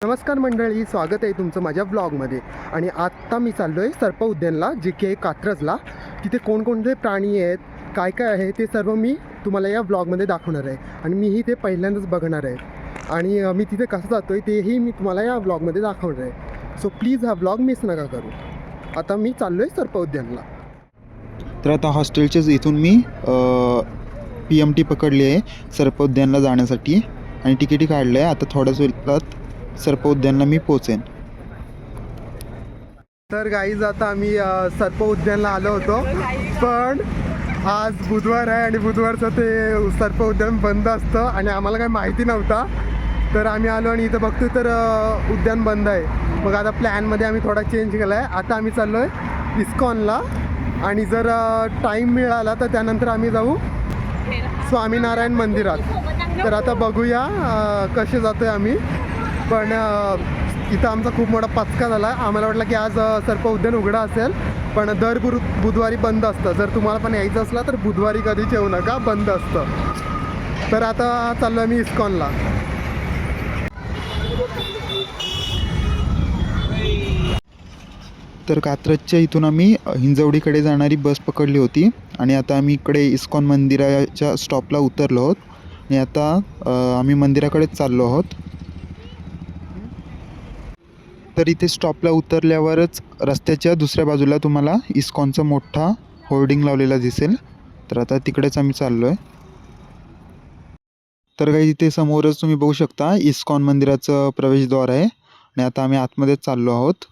नमस्कार मंडळी, स्वागत आहे तुमचं माझ्या ब्लॉगमध्ये. आणि आत्ता मी चाललो आहे सर्प उद्यानला, जे की आहे कात्रजला. तिथे कोणकोणते प्राणी आहेत, काय काय आहे ते सर्व मी तुम्हाला या ब्लॉगमध्ये दाखवणार आहे. आणि मीही ते पहिल्यांदाच बघणार आहे आणि मी तिथे कसं जातो आहे तेही मी तुम्हाला या ब्लॉगमध्ये दाखवणार आहे. सो प्लीज हा ब्लॉग मिस नका करू. आता मी चाललो आहे सर्प उद्यानला. तर आता हॉस्टेलच्याच इथून मी PMT पकडली आहे सर्प उद्यानला जाण्यासाठी आणि तिकीटही काढलं आहे. आता थोड्याच वेळात सर्प उद्यानला मी पोचेन. तर गाईज, आता आम्ही सर्प उद्यानला आलो होतो, पण आज बुधवार आहे आणि बुधवारचं ते सर्प उद्यान बंद असतं आणि आम्हाला काही माहिती नव्हता. तर आम्ही आलो आणि इथं बघतो तर उद्यान बंद आहे. मग आता प्लॅनमध्ये आम्ही थोडा चेंज केला आहे. आता आम्ही चाललो आहे इस्कॉनला आणि जर टाईम मिळाला तर त्यानंतर आम्ही जाऊ स्वामीनारायण मंदिरात. तर आता बघूया कसे जातो आहे आम्ही. पण इथं आमचा खूप मोठा पचका झाला. आम्हाला वाटलं की आज सर्प उद्यान उघडं असेल, पण दर बुधवारी बंद असतं. जर तुम्हाला पण यायचं असलं तर बुधवारी कधीच येऊ नका, बंद असतं. तर आता चाललो आहे मी इस्कॉनला. तर कात्रजच्या इथून आम्ही हिंजवडीकडे जाणारी बस पकडली होती आणि आता आम्ही इकडे इस्कॉन मंदिराच्या स्टॉपला उतरलो आहोत आणि आता आम्ही मंदिराकडेच चाललो आहोत. तर इथे स्टॉपला उतरल्यावरच रस्त्याच्या दुसऱ्या बाजूला तुम्हाला इस्कॉनचा मोठा होर्डिंग लावलेला दिसेल. तर आता तिकडेच आम्ही चाललो आहे. तर काही इथे समोरच तुम्ही बघू शकता इस्कॉन मंदिराचं प्रवेशद्वार आहे आणि आता आम्ही आतमध्येच चाललो आहोत.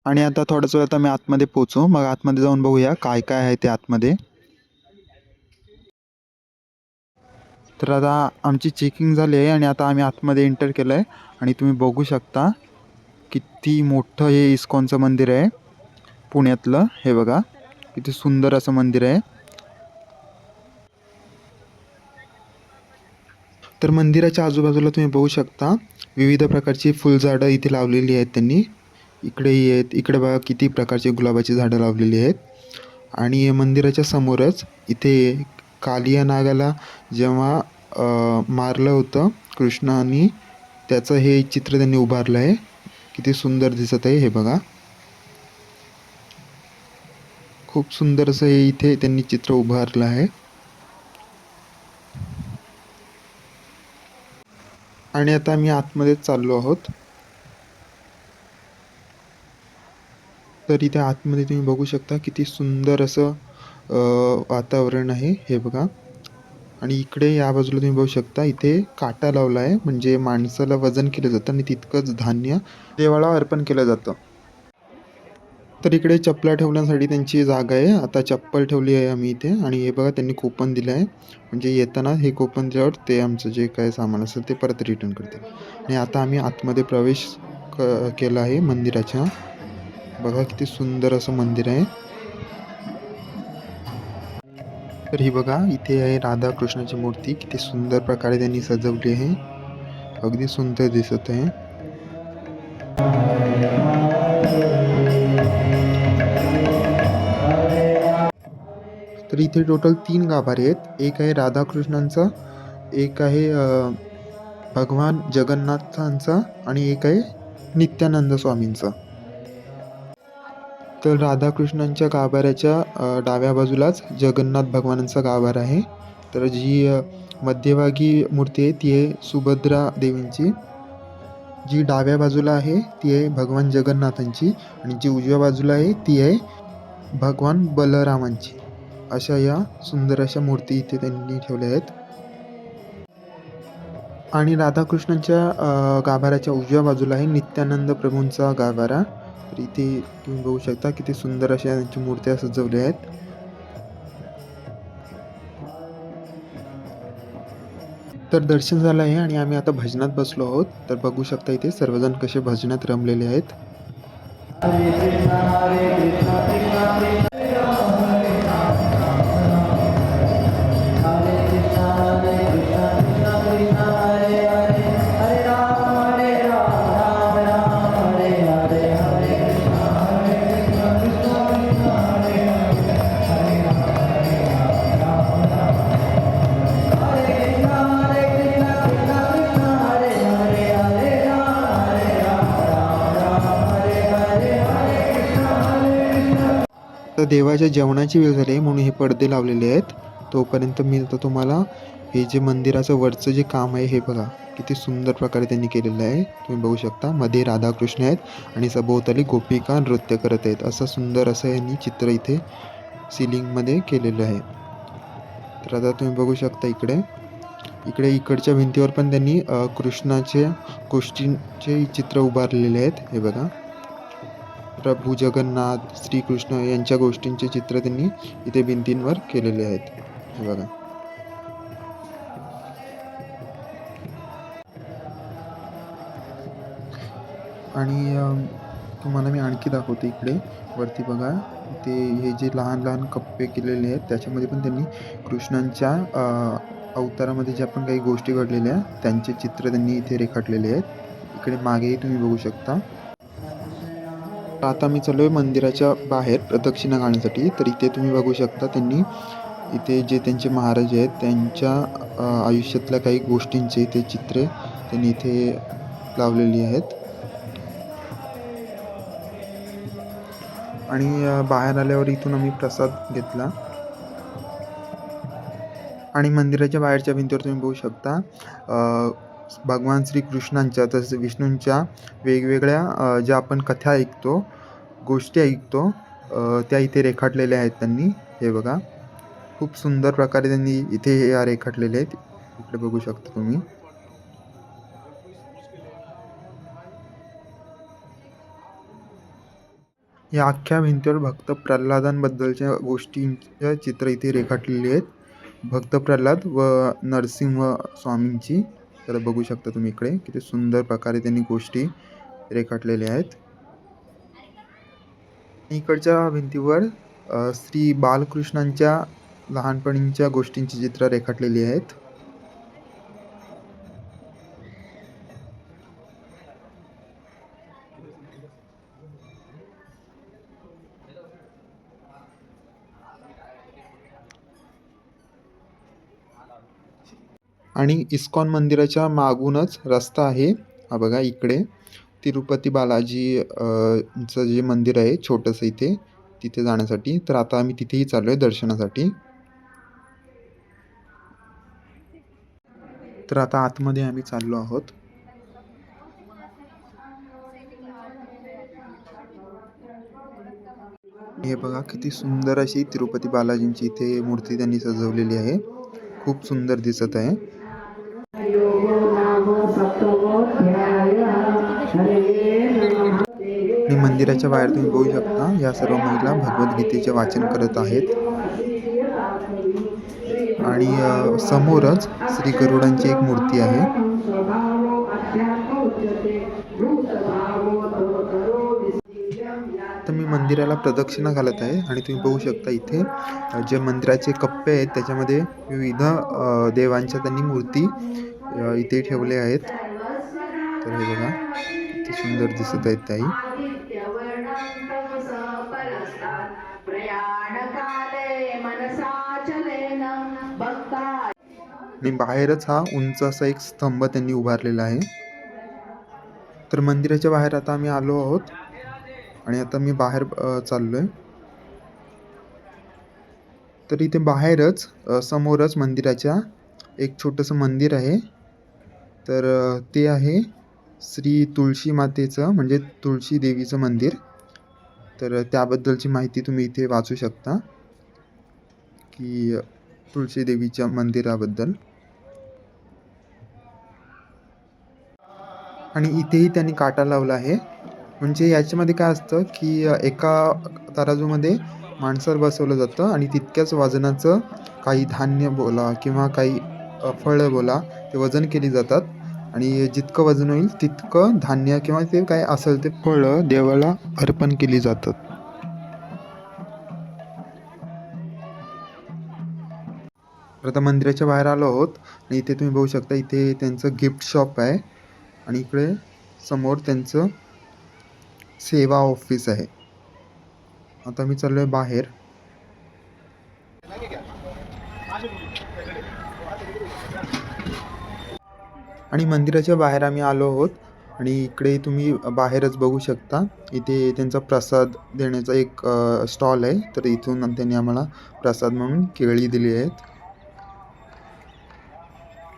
आणि आता थोड्याच वेळात आम्ही आतमध्ये पोचू. मग आतमध्ये जाऊन बघूया काय काय आहे ते आतमध्ये. तर आता आमची चेकिंग झाली आहे आणि आता आम्ही आतमध्ये एंटर केलं आहे आणि तुम्ही बघू शकता किती मोठं हे इस्कॉनचं मंदिर आहे पुण्यातलं. हे बघा किती सुंदर असं मंदिर आहे. तर मंदिराच्या आजूबाजूला तुम्ही बघू शकता विविध प्रकारची फुलझाडं इथे लावलेली आहेत त्यांनी. इकडेही आहेत, इकडे बघा किती प्रकारची गुलाबाची झाडं लावलेली आहेत. आणि मंदिराच्या समोरच इथे कालिया नागाला जेव्हा मारलं होतं कृष्णाने, त्याचं हे चित्र त्यांनी उभारलं आहे. किती सुंदर दिसत आहे हे बघा. खूप सुंदर असं हे इथे त्यांनी चित्र उभारलं आहे. आणि आता आम्ही आतमध्ये चाललो आहोत. तर इथे आतमध्ये तुम्ही बघू शकता किती सुंदर असं वातावरण आहे हे बघा. आणि इकडे या बाजूला तुम्ही बघू शकता इथे काटा लावला आहे, म्हणजे माणसाला वजन केलं जातं आणि तितकंच धान्य देवाला अर्पण केलं जातं. तर इकडे चप्पला ठेवण्यासाठी त्यांची जागा आहे. आता चप्पल ठेवली आहे आम्ही इथे आणि हे बघा त्यांनी कुपन दिलं आहे, म्हणजे येताना हे कुपन दिल्यावर ते आमचं जे काय सामान असेल ते परत रिटर्न करतील. आणि आता आम्ही आतमध्ये प्रवेश केला आहे मंदिराच्या. बघा किती सुंदर असं मंदिर आहे. तर ही बघा इथे आहे राधाकृष्णाची मूर्ती. किती सुंदर प्रकारे त्यांनी सजवली आहे, अगदी सुंदर दिसत आहे. तर इथे टोटल 3 गाभारे आहेत. एक आहे राधाकृष्णांचा, एक आहे भगवान जगन्नाथांचा आणि एक आहे नित्यानंद स्वामींचा. तर राधाकृष्णांच्या गाभाऱ्याच्या डाव्या बाजूलाच जगन्नाथ भगवानांचा गाभारा आहे. तर जी मध्यभागी मूर्ती आहे ती आहे सुभद्रा देवींची. जी डाव्या बाजूला आहे ती आहे भगवान जगन्नाथांची आणि जी उजव्या बाजूला आहे ती आहे भगवान बलरामांची. अशा या सुंदर अशा मूर्ती इथे त्यांनी ठेवल्या आहेत. आणि राधाकृष्णांच्या गाभाऱ्याच्या उजव्या बाजूला आहे नित्यानंद प्रभूंचा गाभारा. तर इथे तुम्ही बघू शकता किती सुंदर अशा त्यांच्या मूर्त्या सजवल्या आहेत. तर दर्शन झालं आहे आणि आम्ही आता भजनात बसलो आहोत. तर बघू शकता इथे सर्वजण कसे भजनात रमलेले आहेत. तर देवाच्या जेवणाची वेळ झाली आहे म्हणून हे पडदे लावलेले आहेत. तोपर्यंत मी आता तुम्हाला हे जे मंदिराचं वरचं जे काम आहे हे बघा किती सुंदर प्रकारे त्यांनी केलेलं आहे. तुम्ही बघू शकता मध्ये राधाकृष्ण आहेत आणि सभोवताली गोपिका नृत्य करत आहेत. असं सुंदर असं यांनी चित्र इथे सिलिंगमध्ये केलेलं आहे. तर आता तुम्ही बघू शकता इकडच्या भिंतीवर पण त्यांनी कृष्णाचे गोष्टींचे चित्र उभारलेले आहेत. हे बघा प्रभू जगन्नाथ श्रीकृष्ण यांच्या गोष्टींचे चित्र त्यांनी इथे भिंतींवर केलेले आहेत. हे बघा आणि तुम्हाला मी आणखी दाखवते. इकडे वरती बघा ते हे जे लहान लहान कप्पे केलेले आहेत त्याच्यामध्ये पण त्यांनी कृष्णांच्या अवतारामध्ये ज्या पण काही गोष्टी घडलेल्या त्यांचे चित्र त्यांनी इथे रेखाटलेले आहेत. इकडे मागेही तुम्ही बघू शकता. आता मी चालू आहे मंदिराच्या बाहेर प्रदक्षिणा घालण्यासाठी. तर इथे तुम्ही बघू शकता त्यांनी इथे जे त्यांचे महाराज आहेत त्यांच्या आयुष्यातल्या काही गोष्टींचे ते चित्रे त्यांनी इथे लावलेली आहेत. आणि बाहेर आल्यावर इथून आम्ही प्रसाद घेतला. आणि मंदिराच्या बाहेरच्या भिंतीवर तुम्ही बघू शकता भगवान श्रीकृष्णांच्या तसेच विष्णूंच्या वेगवेगळ्या ज्या आपण कथा ऐकतो गोष्टी ऐकतो त्या इथे रेखाटलेल्या आहेत त्यांनी. हे बघा खूप सुंदर प्रकारे त्यांनी इथे हे रेखाटलेले आहेत. इकडे बघू शकता तुम्ही. या अख्ख्या भिंतीवर भक्त प्रल्हादांबद्दलच्या गोष्टींच्या चित्र इथे रेखाटलेली आहेत. भक्त प्रल्हाद व नरसिंह स्वामींची. तर बघू शकता तुम्ही इकडे किती सुंदर प्रकारे त्यांनी गोष्टी रेखाटलेल्या आहेत. इकडच्या भिंतीवर श्री बालकृष्णांच्या लहानपणीच्या गोष्टींची चित्र रेखाटलेली आहेत. आणि इस्कॉन मंदिराच्या मागूनच रस्ता आहे. हा बघा इकडे तिरुपती बालाजी चं जे मंदिर आहे छोटंसं इथे तिथे जाण्यासाठी. तर आता आम्ही तिथेही चाललो आहे दर्शनासाठी. तर आता आतमध्ये आम्ही चाललो आहोत. हे बघा किती सुंदर अशी तिरुपती बालाजींची इथे मूर्ती त्यांनी सजवलेली आहे. खूप सुंदर दिसत आहे. आणि मंदिराच्या बाहेर तुम्ही बघू शकता या सर्व महिला भगवद्गीतेचे वाचन करत आहेत. आणि समोरच श्री गरुडांची एक मूर्ती आहे. तर मी मंदिराला प्रदक्षिणा घालत आहे आणि तुम्ही बघू शकता इथे जे मंदिराचे कप्पे आहेत त्याच्यामध्ये विविध देवांच्या त्यांनी मूर्ती इथे ठेवले आहेत. तर हे बघा किती सुंदर दिसत आहेत त्याही. आणि बाहेरच हा उंच असा एक स्तंभ त्यांनी उभारलेला आहे. तर मंदिराच्या बाहेर आता आम्ही आलो आहोत आणि आता मी बाहेर चाललोय. तर इथे बाहेरच समोरच मंदिराच्या एक छोटंसं मंदिर आहे. तर ते आहे श्री तुळशी मातेचं म्हणजे तुळशी देवीचं मंदिर. तर त्याबद्दलची माहिती तुम्ही इथे वाचू शकता की तुळशी देवीच्या मंदिराबद्दल. आणि इथेही त्यांनी काटा लावला आहे. म्हणजे याच्यामध्ये काय असतं की एका तराजूमध्ये माणसाला बसवलं जातं आणि तितक्याच वजनाचं काही धान्य बोला किंवा काही फळं बोला ते वजन केली जातात. आणि जितकं वजन होईल तितकं धान्य किंवा ते काय असेल ते फळं देवाला अर्पण केली जातात. आता मंदिराच्या बाहेर आलो आहोत आणि इथे तुम्ही बघू शकता इथे त्यांचं गिफ्ट शॉप आहे आणि इकडे समोर त्यांचं सेवा ऑफिस आहे. आता मी चाललोय बाहेर. आणि मंदिराच्या बाहेर आम्ही आलो आहोत आणि इकडे तुम्ही बाहेरच बघू शकता, इथे त्यांचा प्रसाद देण्याचा एक स्टॉल आहे. तर इथून त्यांनी आम्हाला प्रसाद म्हणून केळी दिली आहेत.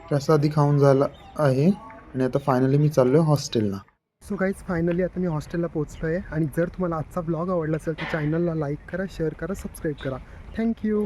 प्रसादी खाऊन झाला आहे आणि आता फायनली मी चाललोय हॉस्टेलला. सो गाईज फायनली आता मी हॉस्टेलला पोहोचलो आहे. आणि जर तुम्हाला आजचा ब्लॉग आवडला असेल तर चॅनलला लाईक करा, शेअर करा, सबस्क्राईब करा. थँक्यू.